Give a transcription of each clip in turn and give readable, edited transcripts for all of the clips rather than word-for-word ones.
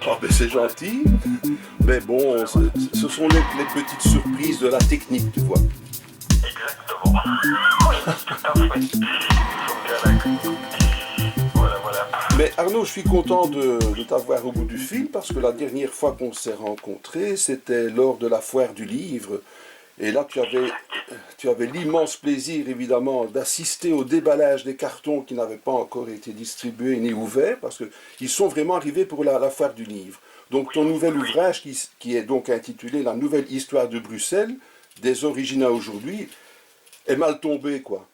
Ah ben c'est gentil, mais bon, ce sont les petites surprises de la technique, tu vois. Exactement. Oui, tout à fait. Ils sont bien d'accord. Voilà, voilà. Mais Arnaud, je suis content de t'avoir au bout du fil parce que la dernière fois qu'on s'est rencontrés, c'était lors de la foire du livre. Et là, tu avais l'immense plaisir, évidemment, d'assister au déballage des cartons qui n'avaient pas encore été distribués ni ouverts, parce qu'ils sont vraiment arrivés pour la foire du livre. Donc ton nouvel ouvrage, qui est donc intitulé La nouvelle histoire de Bruxelles, des origines à aujourd'hui, est mal tombé, quoi.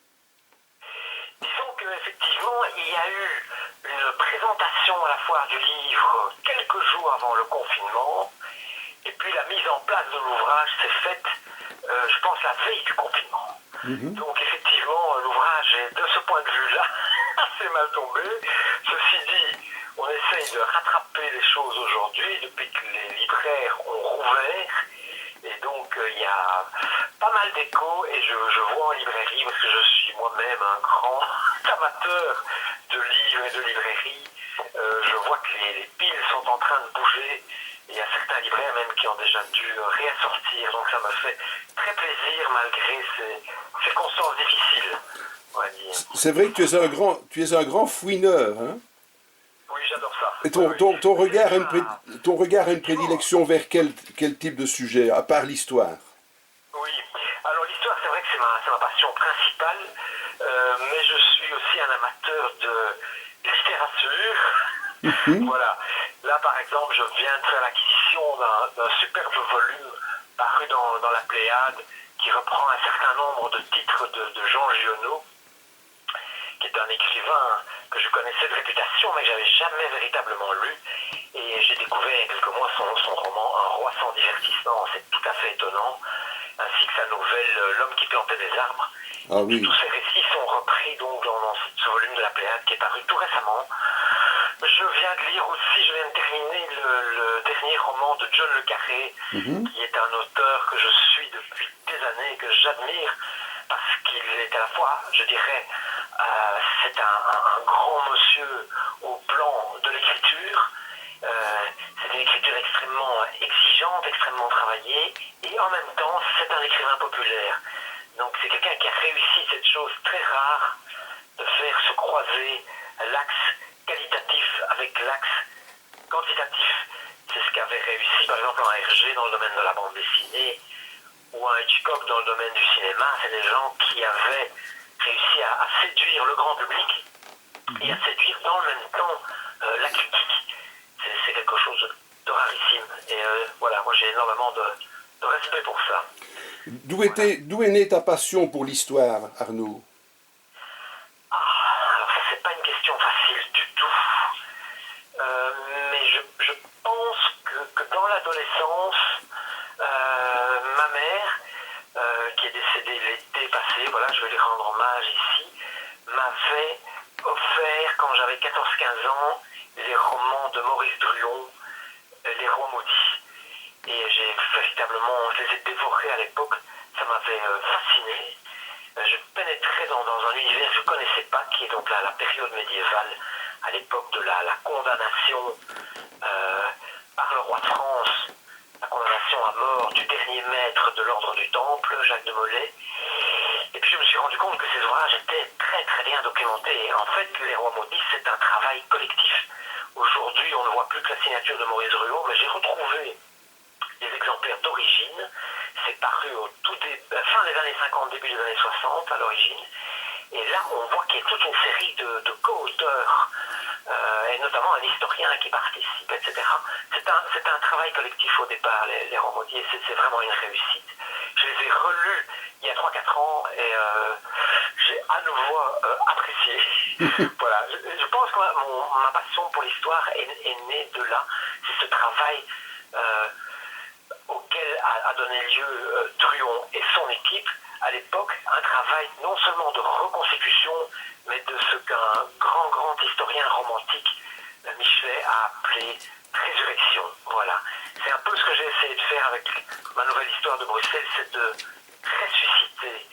Disons qu'effectivement, il y a eu une présentation à la foire du livre quelques jours avant le confinement, et puis la mise en place de l'ouvrage s'est faite, je pense, la veille du confinement. Donc effectivement, l'ouvrage est de ce point de vue-là assez mal tombé. Ceci dit, on essaye de rattraper les choses aujourd'hui depuis que les libraires ont rouvert. Et donc il y a pas mal d'échos et je vois en librairie, parce que je suis moi-même un grand amateur de livres et de librairies, je vois que les piles sont en train de bouger. Il y a certains libraires même qui ont déjà dû réassortir, donc ça me fait très plaisir malgré ces circonstances difficiles, on va dire. C'est vrai que tu es un grand fouineur, hein? Oui, j'adore ça. Et Oui, oui. ton regard a Ah, ton regard a une effectivement. prédilection vers quel type de sujet, à part l'histoire? Oui, alors l'histoire, c'est vrai que c'est ma passion principale, mais je suis aussi un amateur de littérature. Voilà, là par exemple, je viens de faire l'acquisition d'un superbe volume paru dans la Pléiade qui reprend un certain nombre de titres de Jean Giono, qui est un écrivain que je connaissais de réputation, mais que j'avais jamais véritablement lu. Et j'ai découvert il y a quelques mois son roman Un roi sans divertissement, c'est tout à fait étonnant, ainsi que sa nouvelle L'homme qui plantait des arbres. Ah oui. Tous ces récits sont repris donc dans ce volume de la Pléiade qui est paru tout récemment. Je viens de lire aussi, je viens de terminer le dernier roman de John le Carré, qui est un auteur que je suis depuis des années, que j'admire, parce qu'il est à la fois, je dirais, c'est un grand monsieur au plan de l'écriture. C'est une écriture extrêmement exigeante, extrêmement travaillée, et en même temps, c'est un écrivain populaire. Donc c'est quelqu'un qui a réussi cette chose très rare de faire se croiser l'axe qualitatif avec l'axe quantitatif. C'est ce qu'avait réussi par exemple un Hergé dans le domaine de la bande dessinée ou un Hitchcock dans le domaine du cinéma. C'est des gens qui avaient réussi à séduire le grand public et à séduire dans le même temps la critique. C'est quelque chose de rarissime. Et voilà, moi j'ai énormément de respect pour ça. D'où est née ta passion pour l'histoire, Arnaud? Alors ça c'est pas une question facile du tout. Mais je pense que dans l'adolescence, ma mère, qui est décédée l'été passé, voilà, je vais lui rendre hommage ici, m'avait offert, quand j'avais 14-15 ans, les romans de Maurice Druon, Les Rois Maudits. Et j'ai véritablement, je les ai dévorés à l'époque, ça m'avait fasciné. Je pénétrais dans un univers que je ne connaissais pas, qui est donc la période médiévale, à l'époque de la condamnation par le roi de France, la condamnation à mort du dernier maître de l'ordre du Temple, Jacques de Molay. Et puis je me suis rendu compte que ces ouvrages étaient très très bien documentés. Et en fait, Les Rois Maudits, c'est un travail collectif. Aujourd'hui, on ne voit plus que la signature de Maurice Druon, mais j'ai retrouvé des exemplaires d'origine. C'est paru au fin des années 50, début des années 60 à l'origine. Et là, on voit qu'il y a toute une série de co-auteurs, et notamment un historien qui participe, etc. C'est un travail collectif au départ, les Rois Maudits, et c'est vraiment une réussite. je les ai relus il y a 3-4 ans et j'ai à nouveau apprécié. Voilà, je pense que ma passion pour l'histoire est née de là. C'est ce travail auquel a donné lieu Druon et son équipe à l'époque, un travail non seulement de reconstitution, mais de ce qu'un grand historien romantique, Michelet, a appelé résurrection. Voilà. C'est un peu ce que j'ai essayé de faire avec ma nouvelle histoire de Bruxelles, c'est de ressusciter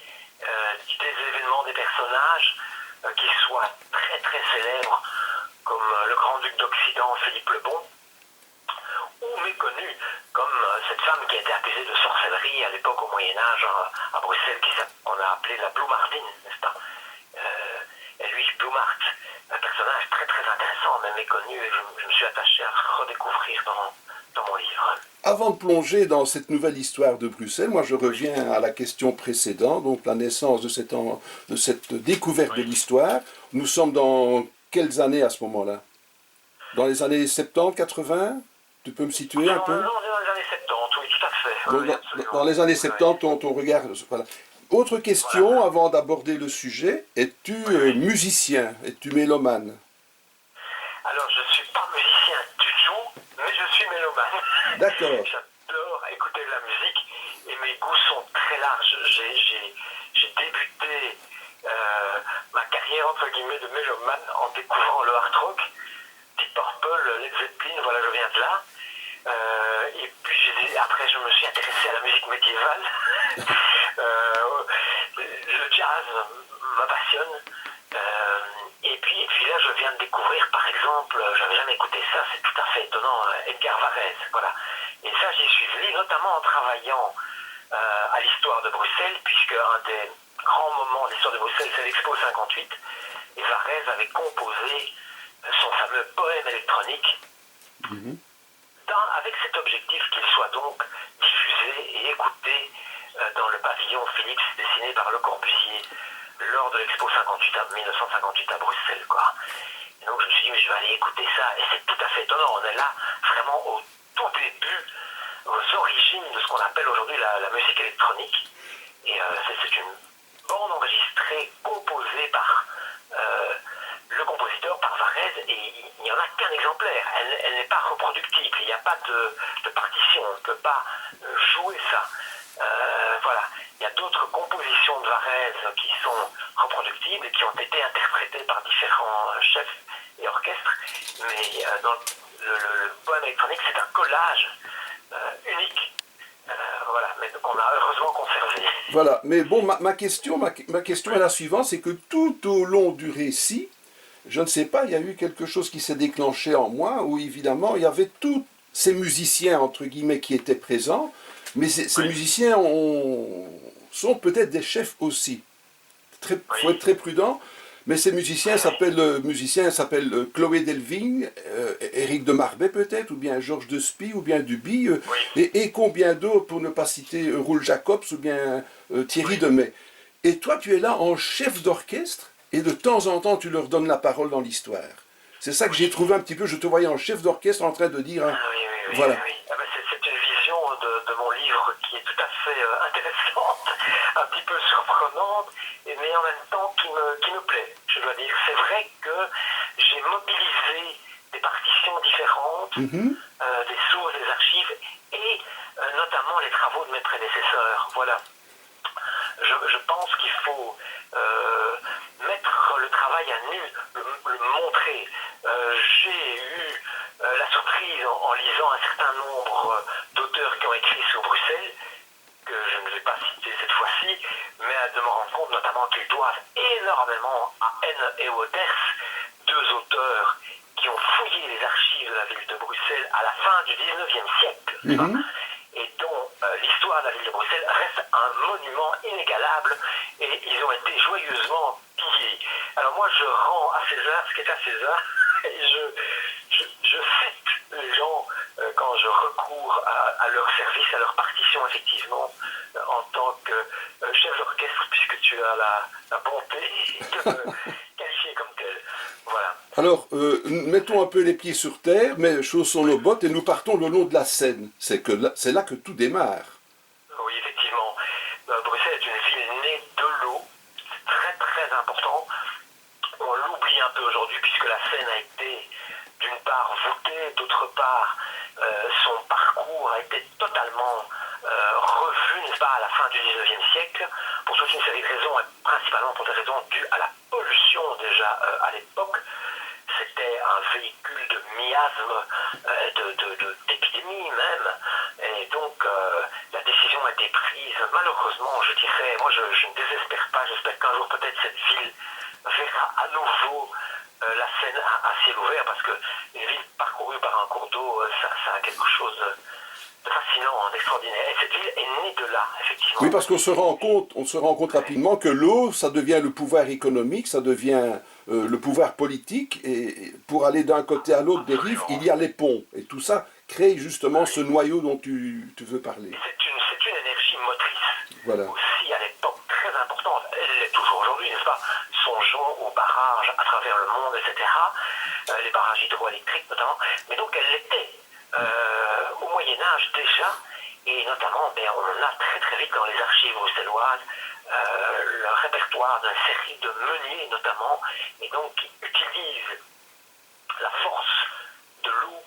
des événements, des personnages qui soient très célèbres, comme le grand-duc d'Occident, Philippe le Bon, ou méconnus, comme cette femme qui a été accusée de sorcellerie à l'époque au Moyen-Âge à Bruxelles, qu'on a appelée la Bloemardine, n'est-ce pas? Edwige Bloemart, un personnage très intéressant, mais méconnu, et je me suis attaché à redécouvrir dans mon livre. Avant de plonger dans cette nouvelle histoire de Bruxelles, moi je reviens à la question précédente, donc la naissance de cette découverte de l'histoire. Nous sommes dans quelles années à ce moment-là? Dans les années 70, 80? Tu peux me situer un peu? Non, dans les années 70, oui, tout à fait. Donc, Oui, dans les années 70, ton regard... Voilà. Autre question, voilà. avant d'aborder le sujet, es-tu musicien? Es-tu mélomane? Alors, je ne suis pas musicien du tout, mais je suis mélomane. D'accord. J'adore écouter de la musique et mes goûts sont très larges. J'ai débuté ma carrière, entre guillemets, de mélomane en découvrant le hard rock, Deep Purple, Led Zeppelin, voilà, je viens de là. Et puis après, je me suis intéressé à la musique médiévale. Le jazz me passionne. Et puis là, je viens de découvrir, par exemple, j'avais jamais écouté ça, c'est tout à fait étonnant, Edgar Varèse, voilà. Et ça, j'y suis venu, notamment en travaillant à l'histoire de Bruxelles, puisque un des grands moments de l'histoire de Bruxelles, c'est l'Expo 58, et Varèse avait composé son fameux poème électronique, avec cet objectif qu'il soit donc diffusé et écouté dans le pavillon Philips dessiné par Le Corbusier lors de l'Expo 1958 à Bruxelles, quoi. Et donc je me suis dit, mais je vais aller écouter ça, et c'est tout à fait étonnant, on est là vraiment au tout début, aux origines de ce qu'on appelle aujourd'hui la musique électronique, et c'est une bande enregistrée, composée par le compositeur, par Varèse, et il n'y en a qu'un exemplaire, elle n'est pas reproductible, il n'y a pas de partition, on ne peut pas jouer ça. Voilà, il y a d'autres compositions de Varèse qui sont reproductibles et qui ont été interprétées par différents chefs et orchestres, mais dans le poème électronique, c'est un collage unique, voilà, mais qu'on a heureusement conservé. Voilà, mais bon, ma question est la suivante, c'est que tout au long du récit, je ne sais pas, il y a eu quelque chose qui s'est déclenché en moi, où évidemment, il y avait tous ces musiciens, entre guillemets, qui étaient présents, mais ces musiciens sont peut-être des chefs aussi. Il faut être très prudent, mais ces musiciens s'appellent Chloé Delvigne, Éric de Marbet peut-être, ou bien Georges de Spie, ou bien Duby, et combien d'autres, pour ne pas citer Roul Jacobs, ou bien Thierry Demey. Et toi, tu es là en chef d'orchestre, et de temps en temps, tu leur donnes la parole dans l'histoire. C'est ça que j'ai trouvé un petit peu, je te voyais en chef d'orchestre en train de dire... voilà. Ah ben c'est une vision de mon livre qui est tout à fait intéressante, un petit peu surprenante, mais en même temps qui me plaît, je dois dire. C'est vrai que j'ai mobilisé des partitions différentes, des sources, des archives, et notamment les travaux de mes prédécesseurs. Voilà. Je pense qu'il faut mettre le travail à nu, le montrer. J'ai eu la surprise en lisant un certain nombre d'auteurs qui ont écrit sur Bruxelles, que je ne vais pas citer cette fois-ci, mais de me rendre compte notamment qu'ils doivent énormément à N. et Wouters, deux auteurs qui ont fouillé les archives de la ville de Bruxelles à la fin du 19e siècle. Et dont l'histoire de la ville de Bruxelles reste un monument inégalable, et ils ont été joyeusement pillés. Alors moi je rends à César ce qui est à César, et je cite les gens quand je recours à leur service, à leur partition effectivement, en tant que chef d'orchestre, puisque tu as la bonté de me qualifier comme tel. Voilà. Alors, mettons un peu les pieds sur terre, mais chaussons nos bottes et nous partons le long de la Seine. C'est là que tout démarre. Oui, effectivement. qu'aujourd'hui, puisque la Seine a été d'une part voûtée, d'autre part son parcours a été totalement revu, n'est-ce pas, à la fin du 19e siècle, pour toute une série de raisons, et principalement pour des raisons dues à la pollution déjà à l'époque. C'était un véhicule de miasmes, d'épidémie même, et donc la décision a été prise, malheureusement, je dirais, moi je ne désespère pas, j'espère qu'un jour peut-être cette ville verra à nouveau la Seine à ciel ouvert, parce qu'une ville parcourue par un cours d'eau, ça a quelque chose de fascinant, d'extraordinaire. Et cette ville est née de là, effectivement. Oui, parce qu'on se rend compte rapidement que l'eau, ça devient le pouvoir économique, ça devient le pouvoir politique, et pour aller d'un côté à l'autre des rives, il y a les ponts. Et tout ça crée justement ce noyau dont tu veux parler. C'est une énergie motrice, voilà. Aussi à l'époque très importante. Elle l'est toujours aujourd'hui, n'est-ce pas? Songeons aux barrages à travers le monde, etc. Les barrages hydroélectriques notamment. Mais donc elle l'était au Moyen-Âge déjà, et notamment on a très très vite dans les archives bruxelloises le répertoire d'une série de meuniers notamment, et donc qui utilisent la force de l'eau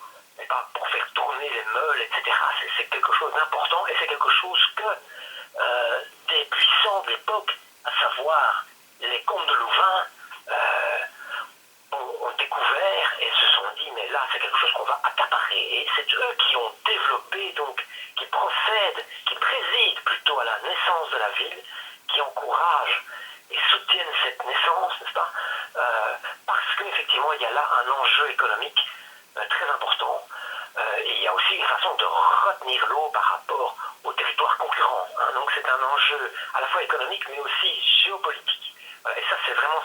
pour faire tourner les meules, etc. C'est quelque chose d'important, et c'est quelque chose que des puissants de l'époque, à savoir les comtes de Louvain, ont découvert et se sont dit, mais là c'est quelque chose qu'on va accaparer, et c'est eux qui ont développé, donc qui procèdent, qui président plutôt à la naissance de la ville, qui encouragent et soutiennent cette naissance, n'est-ce pas, parce qu'effectivement il y a là un enjeu économique très important, et il y a aussi une façon de retenir l'eau par rapport aux territoires concurrents, hein. Donc c'est un enjeu à la fois économique mais aussi géopolitique. Et ça,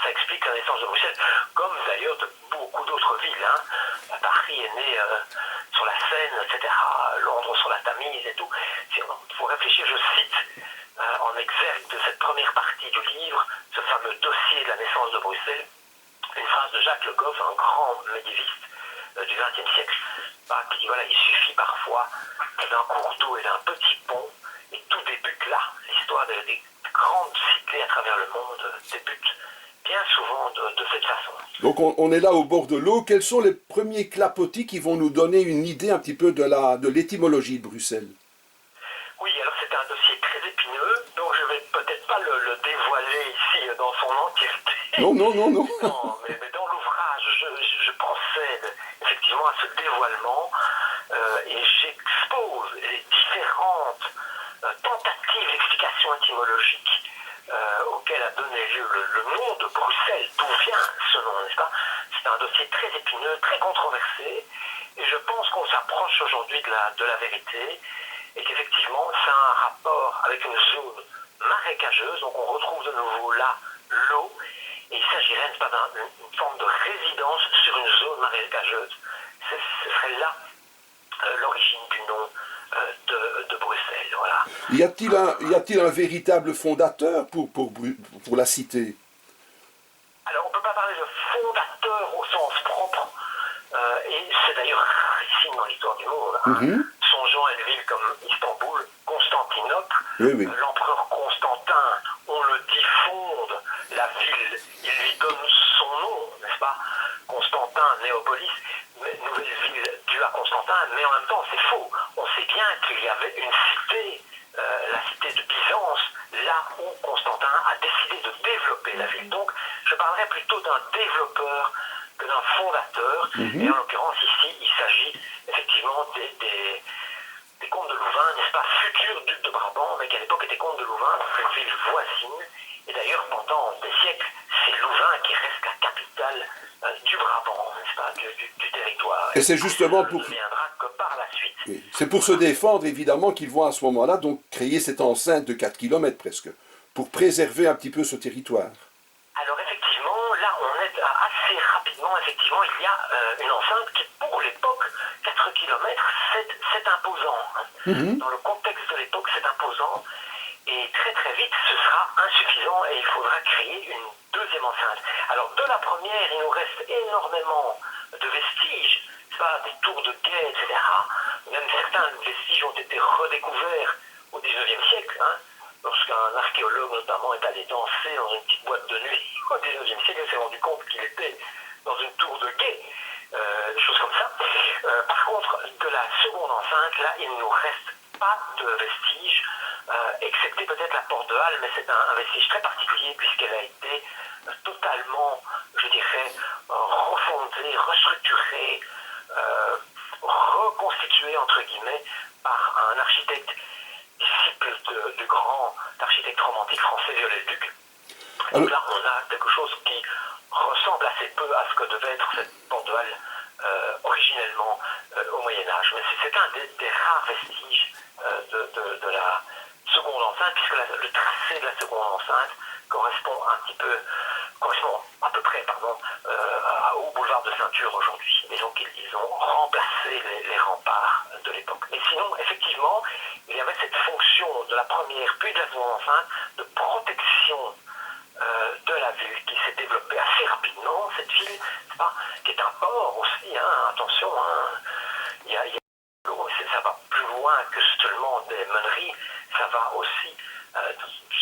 ça explique la naissance de Bruxelles, comme d'ailleurs de beaucoup d'autres villes, hein. Paris est né sur la Seine, etc., Londres sur la Tamise et tout. Il faut réfléchir, je cite en exergue de cette première partie du livre, ce fameux dossier de la naissance de Bruxelles, une phrase de Jacques Le Goff, un grand médiéviste du XXe siècle, qui dit, voilà, il suffit parfois d'un cours d'eau et d'un petit pont, et tout débute là. L'histoire des grandes cités à travers le monde débute bien souvent de cette façon. Donc on est là au bord de l'eau. Quels sont les premiers clapotis qui vont nous donner une idée un petit peu de l'étymologie de Bruxelles? Oui, alors c'est un dossier très épineux, donc je ne vais peut-être pas le dévoiler ici dans son entièreté. Non. Non, mais dans l'ouvrage, je procède effectivement à ce dévoilement et j'expose les différentes tentatives d'explication étymologique auquel a donné lieu le nom de Bruxelles, d'où vient ce nom, n'est-ce pas? C'est un dossier très épineux, très controversé, et je pense qu'on s'approche aujourd'hui de la vérité, et qu'effectivement, ça a un rapport avec une zone marécageuse, donc on retrouve de nouveau là l'eau, et il s'agirait, n'est-ce pas, d'une forme de résidence sur une zone marécageuse. Ce serait là l'origine du nom de Bruxelles, voilà. Y a-t-il un véritable fondateur pour la cité? Alors on ne peut pas parler de fondateur au sens propre, et c'est d'ailleurs rarissime dans l'histoire du monde. Hein. Songeons à une ville comme Istanbul, Constantinople, oui. L'empereur Constantin, on le dit, fonde la ville, il lui donne son nom, n'est-ce pas? Constantin, Néopolis, nouvelle ville due à Constantin, mais en même temps c'est faux. On sait bien qu'il y avait une cité, la cité de Byzance, là où Constantin a décidé de développer la ville. Donc je parlerais plutôt d'un développeur que d'un fondateur, et en l'occurrence ici il s'agit effectivement des comtes de Louvain, n'est-ce pas, futurs ducs de Brabant, mais qui à l'époque étaient comtes de Louvain, une ville voisine, et d'ailleurs pendant des siècles c'est Louvain qui reste la capitale du Brabant, n'est-ce pas, du territoire. Et c'est justement pour... Ça ne deviendra que par la suite. Oui. C'est pour se défendre, évidemment, qu'ils vont à ce moment-là donc créer cette enceinte de 4 km presque, pour préserver un petit peu ce territoire. Alors effectivement, là on est assez rapidement, effectivement, il y a une enceinte qui pour l'époque, 4 km, c'est imposant. Hein. Dans le contexte de l'époque, c'est imposant. Et très très vite, ce sera insuffisant et il faudra créer une deuxième enceinte. Alors de la première, il nous reste énormément de vestiges, pas des tours de guet, etc. Même certains vestiges ont été redécouverts au XIXe siècle. Hein, lorsqu'un archéologue notamment est allé danser dans une petite boîte de nuit au XIXe siècle, il s'est rendu compte qu'il était dans une tour de guet, des choses comme ça. Par contre, de la seconde enceinte, là, il ne nous reste pas de vestiges, excepté peut-être la porte de halle, mais c'est un vestige très particulier puisqu'elle a été totalement, je dirais, refondée, restructurée, reconstituée, entre guillemets, par un architecte disciple du grand architecte romantique français Viollet-le-Duc. Donc là, on a quelque chose qui ressemble assez peu à ce que devait être cette porte de halle originellement au Moyen-Âge. Mais c'est un des rares vestiges de la seconde enceinte, puisque le tracé de la seconde enceinte correspond à peu près au boulevard de Ceinture aujourd'hui. Et donc ils ont remplacé les remparts de l'époque. Mais sinon, effectivement, il y avait cette fonction de la première puis de la seconde enceinte de protection de la ville qui s'est développée assez rapidement, cette ville, qui est un port aussi, hein, attention, hein, ça va plus loin que seulement des meuneries, ça va aussi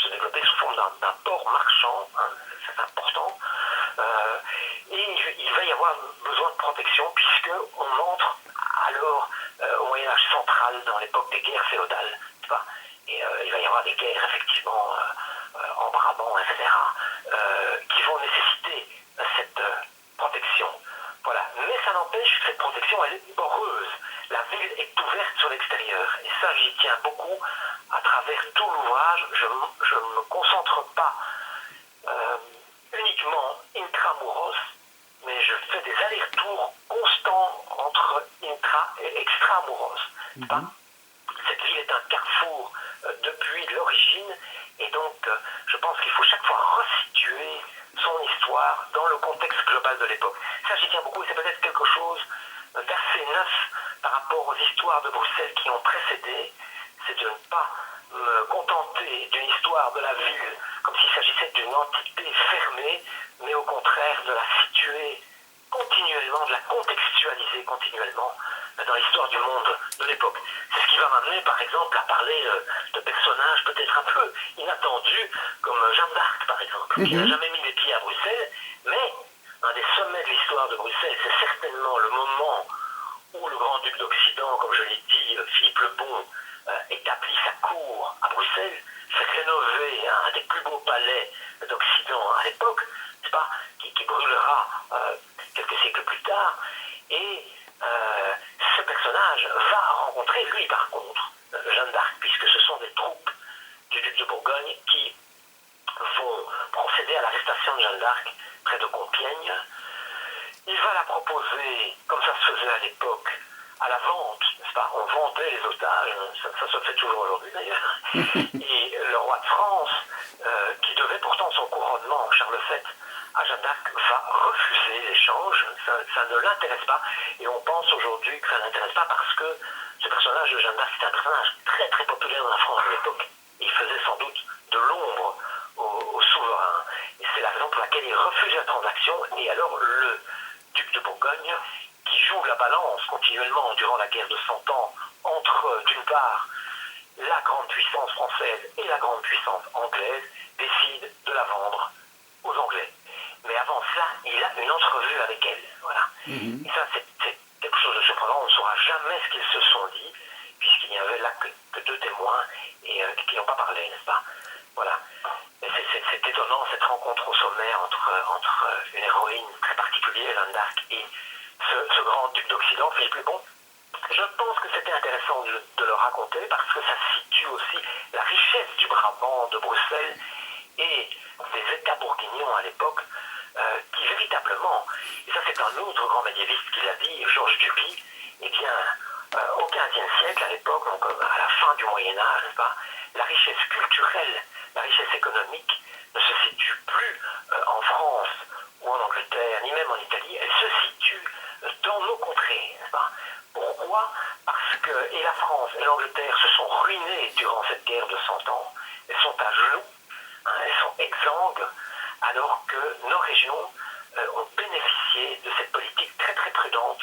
se développer sous forme d'un port marchand, hein, c'est important, et il va y avoir besoin de protection puisque on entre alors au Moyen-Âge central dans l'époque des guerres féodales, et il va y avoir des guerres effectivement en Brabant, etc., qui vont nécessiter cette protection. Voilà. Mais ça n'empêche que cette protection, elle est poreuse. La ville est ouverte sur l'extérieur. Et ça, j'y tiens beaucoup. À travers tout l'ouvrage, je ne me concentre pas uniquement intramuros, mais je fais des allers-retours constants entre intra et extramuros. Cette ville est un carrefour depuis l'origine, et donc je pense qu'il faut chaque fois resituer son histoire dans le contexte global de l'époque. Ça, j'y tiens beaucoup, et c'est peut-être quelque chose d'assez neuf par rapport aux histoires de Bruxelles qui ont précédé, c'est de ne pas me contenter d'une histoire de la ville comme s'il s'agissait d'une entité fermée, mais au contraire de la situer continuellement, de la contextualiser continuellement dans l'histoire du monde de l'époque. C'est ce qui va m'amener, par exemple, à parler de personnages peut-être un peu inattendus, comme Jeanne d'Arc, par exemple, qui n'a jamais mis les pieds à Bruxelles, mais un des sommets de l'histoire de Bruxelles, c'est certainement le moment où le grand-duc d'Occident, comme je l'ai dit, Philippe le Bon, établit sa cour à Bruxelles, fait rénover un des plus beaux palais d'Occident à l'époque, n'est-ce pas, qui brûlera quelques siècles plus tard, et ce personnage va rencontrer, lui par contre, Jeanne d'Arc, puisque ce sont des troupes du duc de Bourgogne qui vont procéder à l'arrestation de Jeanne d'Arc près de Compiègne. Il va la proposer, comme ça se faisait à l'époque, à la vente, n'est-ce pas? On vendait les otages, ça se fait toujours aujourd'hui d'ailleurs. Et le roi de France, qui devait pourtant son couronnement, Charles VII, à Jeanne d'Arc, va refuser l'échange, ça ne l'intéresse pas, et on pense aujourd'hui que ça ne l'intéresse pas parce que ce personnage de Jeanne d'Arc, c'est un personnage très très populaire dans la France de l'époque. Il faisait sans doute de l'ombre au souverain, et c'est la raison pour laquelle il refuse la transaction, et alors le duc de Bourgogne, qui joue la balance continuellement durant la guerre de 100 ans entre, d'une part, la grande puissance française et la grande puissance anglaise, décide de la vendre aux Anglais. Mais avant cela, il a une entrevue avec elle. Voilà. Et ça, c'est quelque chose de surprenant. On ne saura jamais ce qu'ils se sont dit, puisqu'il n'y avait là que deux témoins et qui n'ont pas parlé, n'est-ce pas? Voilà. Et c'est étonnant, cette rencontre au sommet entre une héroïne très particulière, Jeanne d'Arc, et ce grand duc d'Occident, Philippe le Bon. Je pense que c'était intéressant de le raconter parce que ça situe aussi la richesse du Brabant, de Bruxelles et des États bourguignons à l'époque, qui véritablement, et ça c'est un autre grand médiéviste qui l'a dit, Georges Duby, eh bien, au XVe siècle, à l'époque, donc à la fin du Moyen-Âge, n'est-ce pas, la richesse culturelle, la richesse économique ne se situe plus en France ou en Angleterre, ni même en Italie, elle se situe dans nos contrées, n'est-ce pas? Pourquoi? Parce que et la France et l'Angleterre se sont ruinées durant cette guerre de 100 ans. Elles sont à genoux, hein, elles sont exsangues, alors que nos régions ont bénéficié de cette politique très très prudente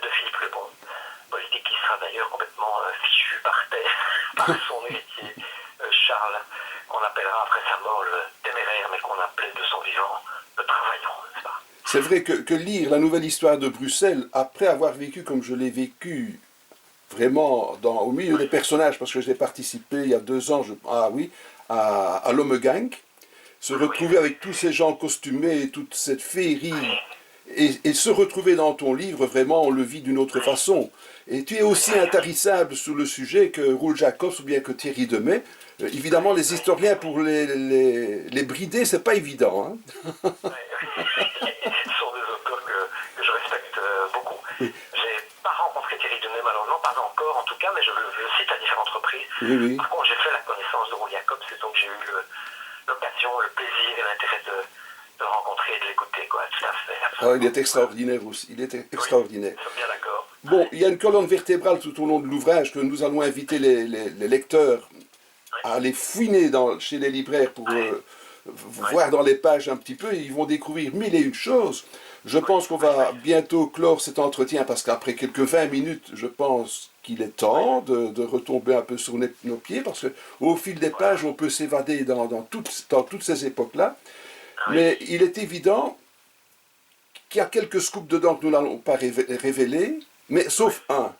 de Philippe le Bon. Politique qui sera d'ailleurs complètement fichue par terre par son héritier Charles, qu'on appellera après sa mort le téméraire, mais qu'on appelait de son vivant le travaillant, n'est-ce pas? c'est vrai que lire la nouvelle histoire de Bruxelles, après avoir vécu comme je l'ai vécu, vraiment au milieu des personnages, parce que j'ai participé il y a 2 ans, ah oui, à l'Homegang, se retrouver avec tous ces gens costumés, toute cette féerie, et se retrouver dans ton livre, vraiment, on le vit d'une autre façon. Et tu es aussi intarissable sur le sujet que Roel Jacobs ou bien que Thierry Demey. Évidemment, les historiens, pour les brider, c'est pas évident. Hein. Ce sont des auteurs que je respecte beaucoup. Oui, J'ai pas rencontré Thierry Demey, malheureusement, pas encore en tout cas, mais je le cite à différentes reprises. oui, oui. Par contre, j'ai fait la connaissance de Roel Jacobs, et donc j'ai eu l'occasion, le plaisir et l'intérêt de le rencontrer et de l'écouter, quoi. Tout à fait, Ah, il absolument. est extraordinaire aussi. Il est Oui, extraordinaire. nous sommes bien d'accord. Bon, il y a une colonne vertébrale tout au long de l'ouvrage que nous allons inviter les lecteurs à aller fouiner chez les libraires pour voir dans les pages un petit peu. Et ils vont découvrir mille et une choses. Je pense qu'on va bientôt clore cet entretien parce qu'après quelques 20 minutes, je pense qu'il est temps de retomber un peu sur nos pieds parce qu'au fil des pages, on peut s'évader dans toutes ces époques-là. Mais il est évident qu'il y a quelques scoops dedans que nous n'allons pas révéler, mais sauf un.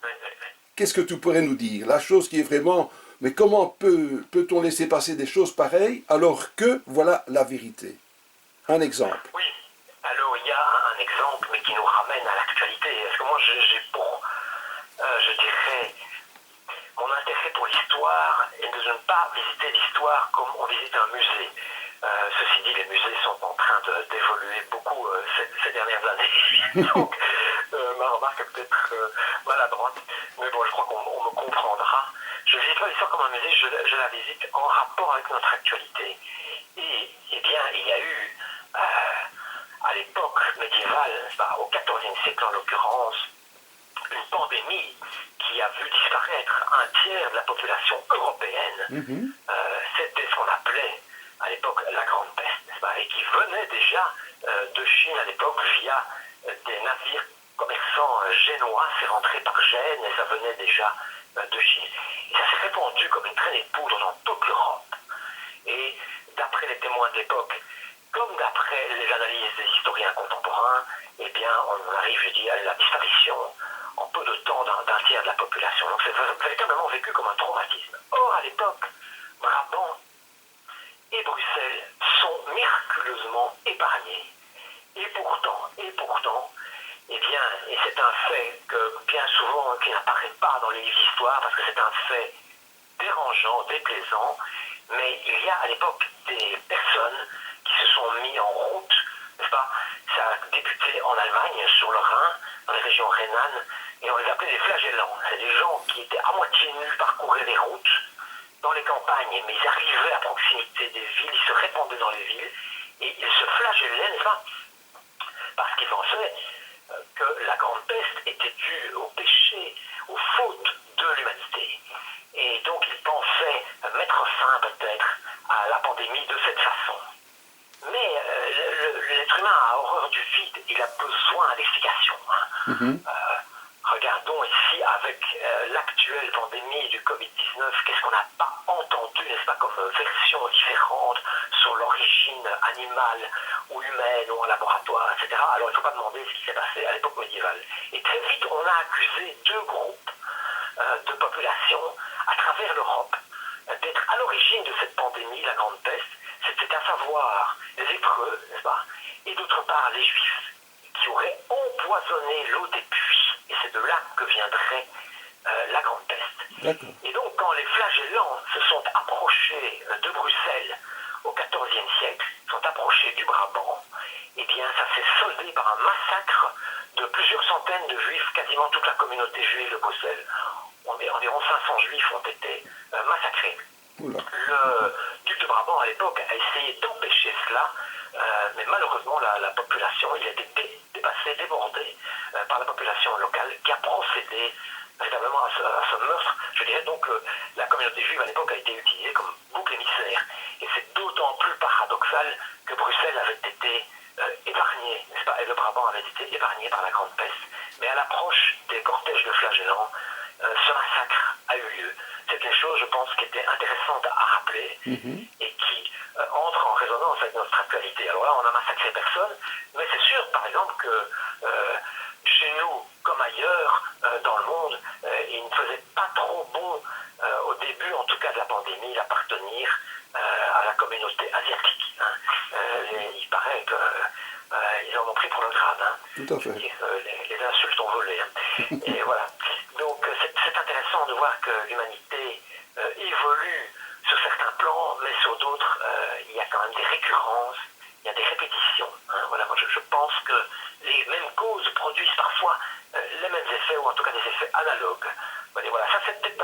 Qu'est-ce que tu pourrais nous dire? La chose qui est vraiment... Mais comment peut-on laisser passer des choses pareilles alors que voilà la vérité? Un exemple. Oui, alors il y a un exemple, mais qui nous ramène à l'actualité. Parce que moi, j'ai pour, je dirais, mon intérêt pour l'histoire est de ne pas visiter l'histoire comme on visite un musée. Ceci dit, les musées sont en train d'évoluer beaucoup ces dernières années. Donc, ma remarque est peut-être maladroite, mais bon, je crois qu'on me comprendra. Je ne visite pas l'histoire comme un musée, je la visite en rapport avec notre actualité. Et, eh bien, il y a eu, à l'époque médiévale, au XIVe siècle en l'occurrence, une pandémie qui a vu disparaître un tiers de la population européenne. C'était ce qu'on appelait à l'époque la Grande Peste, n'est-ce pas, et qui venait déjà de Chine à l'époque via des navires commerçants génois. C'est rentré par Gênes et ça venait déjà de Chine. Et ça s'est répandu comme une traînée de poudre dans toute l'Europe. Et d'après les témoins de l'époque, comme d'après les analyses des historiens contemporains, eh bien, on arrive, je dis, à la disparition en peu de temps d'un tiers de la population. Donc c'est véritablement vécu comme un traumatisme. Or, à l'époque, Brabant et Bruxelles sont miraculeusement épargnés. Et pourtant, eh bien, et c'est un fait que bien souvent qui n'apparaît pas dans les livres d'histoire, parce que c'est un fait dérangeant, déplaisant, mais il y a à l'époque des personnes qui se sont mis en route, n'est-ce pas? Ça a débuté en Allemagne, sur le Rhin, dans les régions rhénanes, et on les appelait les flagellants. C'est des gens qui étaient à moitié nus, parcouraient les routes dans les campagnes, mais ils arrivaient à proximité des villes, ils se répandaient dans les villes, et ils se flagellaient, n'est-ce pas? Parce qu'ils pensaient que la Grande Peste était due au péché, aux fautes de l'humanité. Et donc ils pensaient mettre fin peut-être à la pandémie de cette façon. Mais l'être humain a horreur du vide, il a besoin d'explications. Regardons ici avec l'actuelle pandémie du Covid-19, qu'est-ce qu'on n'a pas entendu, n'est-ce pas, comme versions différentes sur l'origine animale ou humaine ou en laboratoire, etc. Alors il ne faut pas demander ce qui s'est passé à l'époque médiévale. Et très vite, on a accusé deux groupes de population à travers l'Europe d'être à l'origine de cette pandémie, la Grande Peste. C'était à savoir les Hébreux, n'est-ce pas, et d'autre part les Juifs, qui auraient empoisonné l'eau des puits. Et c'est de là que viendrait la Grande Peste. Et donc, quand les flagellants se sont approchés de Bruxelles au XIVe siècle, sont approchés du Brabant, eh bien, ça s'est soldé par un massacre de plusieurs centaines de Juifs, quasiment toute la communauté juive de Bruxelles. Environ 500 Juifs ont été massacrés. Le duc de Brabant, à l'époque, a essayé d'empêcher cela, mais malheureusement, la population, il a été dépassé, débordé par la population locale qui a procédé véritablement à ce meurtre. Je dirais donc que la communauté juive, à l'époque, a été utilisée comme bouc émissaire. Et c'est d'autant plus paradoxal que Bruxelles avait été épargnée, n'est-ce pas, et le Brabant avait été épargné par la Grande Peste. Mais à l'approche des cortèges de flagellants, ce massacre a eu lieu. C'est quelque chose, je pense, qui était intéressante à rappeler et qui entre en résonance avec notre actualité. Alors là, on a massacré personne, mais c'est sûr, par exemple, chez nous, comme ailleurs dans le monde, il ne faisait pas trop bon, au début en tout cas de la pandémie, d'appartenir à la communauté asiatique. Il paraît qu'ils en ont pris pour le grade. Tout à fait. Les insultes ont volé. Et voilà. Donc c'est intéressant de voir que l'humanité évolue sur certains plans, mais sur d'autres, il y a quand même des récurrences, il y a des répétitions. Voilà, moi je pense que les mêmes causes produisent parfois les mêmes effets, ou en tout cas des effets analogues. Voilà, ça c'est peut-être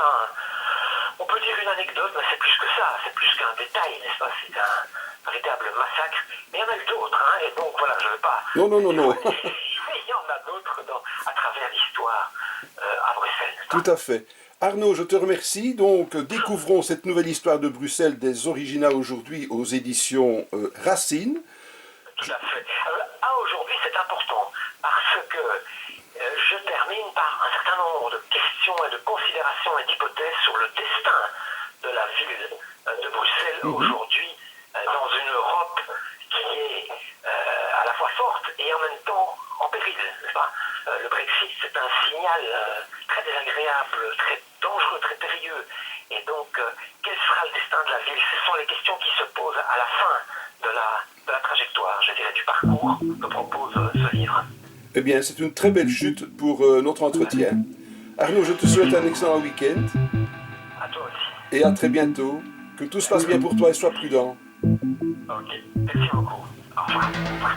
on peut dire une anecdote, mais c'est plus que ça, c'est plus qu'un détail, n'est-ce pas? C'est un véritable massacre. Mais il y en a eu d'autres, et donc voilà, je ne veux pas... Non. Il y en a d'autres à travers l'histoire à Bruxelles, n'est-ce pas? Tout à fait. Arnaud, je te remercie. Donc, découvrons cette nouvelle histoire de Bruxelles des originaux aujourd'hui aux éditions Racine. Tout à fait. Alors, aujourd'hui, c'est important parce que je termine par un certain nombre de questions et de considérations et d'hypothèses sur le destin de la ville de Bruxelles aujourd'hui, dans une Europe qui est à la fois forte et en même temps en péril, n'est-ce pas? Le Brexit, c'est un signal très désagréable, très dangereux, très périlleux. Et donc, quel sera le destin de la ville? Ce sont les questions qui se posent à la fin de la trajectoire, je dirais, du parcours que propose ce livre. Eh bien, c'est une très belle chute pour notre entretien. Arnaud, je te souhaite un excellent week-end. À toi aussi. Et à très bientôt. Que tout se passe bien pour toi et sois prudent. Ok, merci beaucoup. Au revoir. Au revoir.